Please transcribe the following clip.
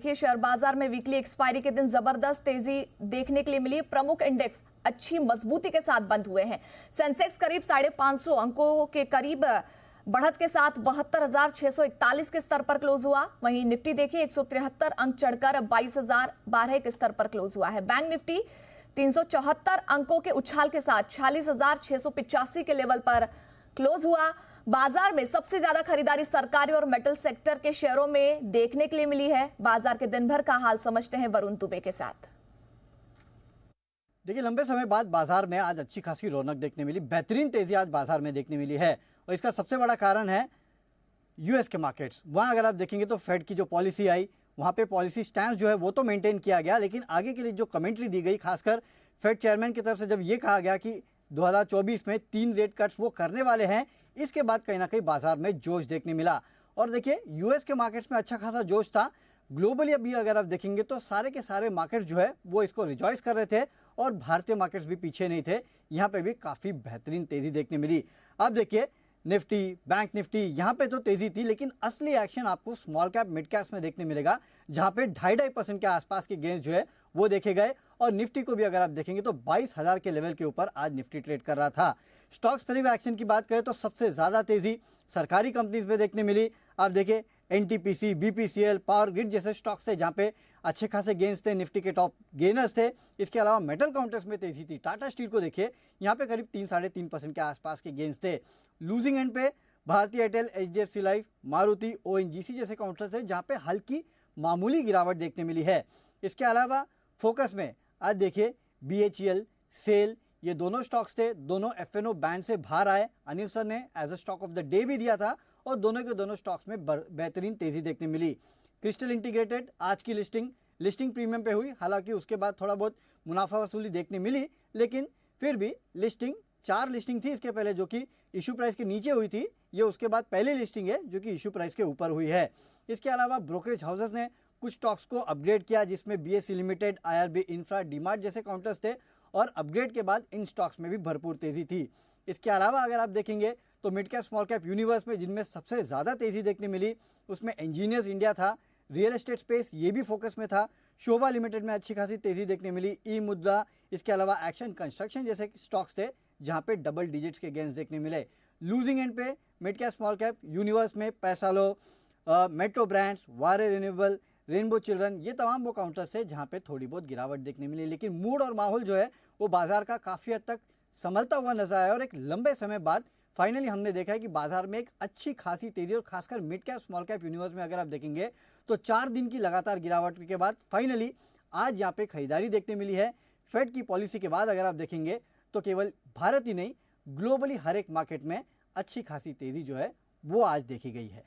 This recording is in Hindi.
देखिए शेयर बाजार में वीकली एक्सपायरी के दिन जबरदस्त तेजी देखने के लिए मिली। प्रमुख इंडेक्स अच्छी मजबूती के साथ बंद हुए हैं। सेंसेक्स करीब 550 अंकों के करीब बढ़त के साथ 72,641 के स्तर पर क्लोज हुआ। वहीं निफ्टी देखिए 173 अंक चढ़कर 22,012 के स्तर पर क्लोज हुआ है। बैंक निफ्टी 374 अंकों के उछाल के साथ 46,685 के लेवल पर क्लोज हुआ। बाजार में सबसे ज्यादा खरीदारी सरकारी और मेटल सेक्टर के शेयरों में देखने के लिए मिली है। बाजार के दिन भर का हाल समझते हैं वरुण दुबे के साथ। देखिए, लंबे समय बाद बाजार में आज अच्छी खासी रौनक देखने मिली, बेहतरीन तेजी आज बाजार में देखने मिली है और इसका सबसे बड़ा कारण है यूएस के मार्केट्स। वहां अगर आप देखेंगे तो फेड की जो पॉलिसी आई, वहां पे पॉलिसी स्टैंड जो है वो तो मेंटेन किया गया, लेकिन आगे के लिए जो कमेंट्री दी गई, खासकर फेड चेयरमैन की तरफ से जब ये कहा गया कि 2024 में 3 रेट कट्स वो करने वाले हैं, इसके बाद कहीं ना कहीं बाजार में जोश देखने मिला। और देखिए, यूएस के मार्केट्स में अच्छा खासा जोश था। ग्लोबली अभी अगर आप देखेंगे तो सारे के सारे मार्केट्स जो है वो इसको रिजॉइस कर रहे थे और भारतीय मार्केट्स भी पीछे नहीं थे। यहाँ पे भी काफ़ी बेहतरीन तेज़ी देखने मिली। अब देखिए, निफ्टी, बैंक निफ्टी, यहाँ पे तो तेज़ी थी, लेकिन असली एक्शन आपको स्मॉल कैप मिड कैप्स में देखने मिलेगा, जहाँ पे 2.5% के आसपास के गेंस जो है वो देखे गए। और निफ्टी को भी अगर आप देखेंगे तो 22,000 के लेवल के ऊपर आज निफ्टी ट्रेड कर रहा था। स्टॉक्स पर भी एक्शन की बात करें तो सबसे ज़्यादा तेज़ी सरकारी कंपनीज में देखने मिली। आप देखिए, एनटीपीसी, बीपीसीएल, पावर ग्रिड जैसे स्टॉक्स थे जहाँ पे अच्छे खासे गेंस थे, निफ्टी के टॉप गेनर्स थे। इसके अलावा मेटल काउंटर्स में तेजी थी। टाटा स्टील को देखिए, यहाँ पे करीब 3-3.5% के आसपास के गेंस थे। लूजिंग एंड पे भारतीय Airtel, HDFC life, Maruti, ONGC जैसे काउंटर्स है जहाँ पे हल्की मामूली गिरावट देखने मिली है। इसके अलावा फोकस में आज देखिए बीएचईएल, सेल, ये दोनों स्टॉक्स थे, दोनों एफएनओ बैंड से बाहर आए। अनिल सर ने as a stock of the day भी दिया था और दोनों के दोनों स्टॉक्स में बेहतरीन तेजी देखने मिली। क्रिस्टल इंटीग्रेटेड आज की लिस्टिंग प्रीमियम पे हुई, हालांकि उसके बाद थोड़ा बहुत मुनाफा वसूली देखने मिली, लेकिन फिर भी लिस्टिंग 4 लिस्टिंग थी इसके पहले जो कि इशू प्राइस के नीचे हुई थी, ये उसके बाद पहली लिस्टिंग है जो कि इशू प्राइस के ऊपर हुई है। इसके अलावा ब्रोकरेज हाउसेस ने कुछ स्टॉक्स को अपग्रेड किया, जिसमें BSc limited, IRB infra, DMart जैसे काउंटर्स थे और अपग्रेड के बाद इन स्टॉक्स में भी भरपूर तेजी थी। इसके अलावा अगर आप देखेंगे तो mid cap small cap universe में जिनमें सबसे ज़्यादा तेजी देखने मिली, उसमें इंजीनियर्स इंडिया था, रियल एस्टेट स्पेस ये भी फोकस में था, शोभा लिमिटेड में अच्छी खासी तेजी देखने मिली, ई मुद्रा, इसके अलावा एक्शन कंस्ट्रक्शन जैसे स्टॉक्स थे जहाँ पे डबल डिजिट्स के गेंस देखने मिले। लूजिंग एंड पे mid cap small cap universe में पैसालो, मेट्रो ब्रांड्स, वारे रिन्यूएबल, रेनबो चिल्ड्रन, ये तमाम वो काउंटर्स है जहाँ पे थोड़ी बहुत गिरावट देखने मिली। लेकिन मूड और माहौल जो है वो बाजार का काफ़ी हद तक संभलता हुआ नजर आया और एक लंबे समय बाद फाइनली हमने देखा है कि बाजार में एक अच्छी खासी तेजी, और खासकर mid cap small cap universe में अगर आप देखेंगे तो 4 दिन की लगातार गिरावट के बाद फाइनली आज यहाँ पे खरीदारी देखने मिली है। फेड की पॉलिसी के बाद अगर आप देखेंगे तो केवल भारत ही नहीं, ग्लोबली हर एक मार्केट में अच्छी खासी तेजी जो है वो आज देखी गई है।